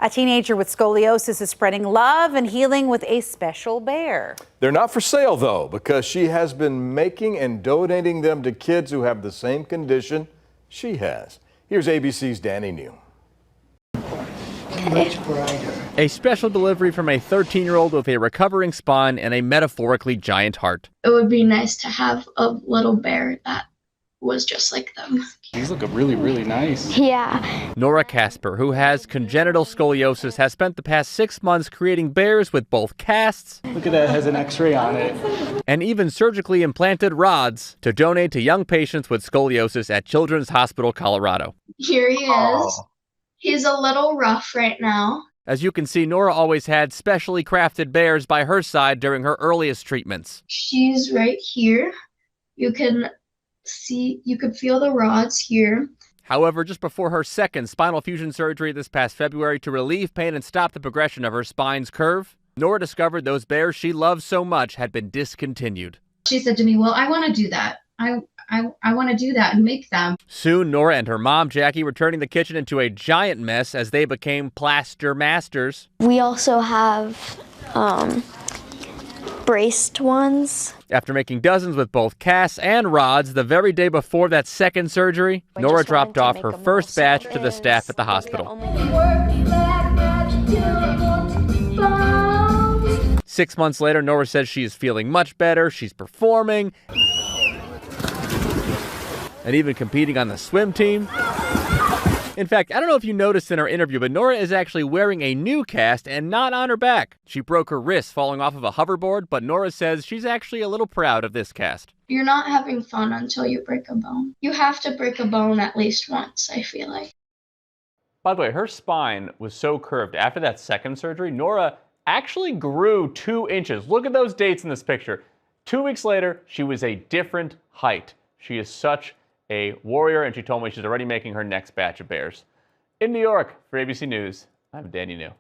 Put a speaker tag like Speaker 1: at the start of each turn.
Speaker 1: A teenager with scoliosis is spreading love and healing with a special bear.
Speaker 2: They're not for sale, though, because she has been making and donating them to kids who have the same condition she has. Here's ABC's Danny New.
Speaker 3: Much brighter.
Speaker 4: A special delivery from a 13-year-old with a recovering spine and a metaphorically giant heart.
Speaker 5: It would be nice to have a little bear that was just like them.
Speaker 6: These look really, really nice.
Speaker 5: Yeah.
Speaker 4: Nora Casper, who has congenital scoliosis, has spent the past 6 months creating bears with both casts.
Speaker 6: Look at that, it has an x-ray on it.
Speaker 4: And even surgically implanted rods to donate to young patients with scoliosis at Children's Hospital, Colorado.
Speaker 5: Here he is. He's a little rough right now.
Speaker 4: As you can see, Nora always had specially crafted bears by her side during her earliest treatments.
Speaker 5: She's right here. You can feel the rods here.
Speaker 4: However, just before her second spinal fusion surgery this past February to relieve pain and stop the progression of her spine's curve, Nora discovered those bears she loves so much had been discontinued.
Speaker 7: She said to me, well, I want to do that. I want to do that and make them.
Speaker 4: Soon, Nora and her mom, Jackie, were turning the kitchen into a giant mess as they became plaster masters.
Speaker 5: We also have braced ones.
Speaker 4: After making dozens with both casts and rods the very day before that second surgery, Nora dropped off her first batch to the staff at the hospital. 6 months later, Nora says she is feeling much better, she's performing, and even competing on the swim team. In fact, I don't know if you noticed in our interview, but Nora is actually wearing a new cast and not on her back. She broke her wrist falling off of a hoverboard, but Nora says she's actually a little proud of this cast.
Speaker 5: You're not having fun until you break a bone. You have to break a bone at least once, I feel like.
Speaker 4: By the way, her spine was so curved after that second surgery, Nora actually grew 2 inches. Look at those dates in this picture. 2 weeks later, she was a different height. She is such a warrior, and she told me she's already making her next batch of bears. In New York, for ABC News, I'm Danny New.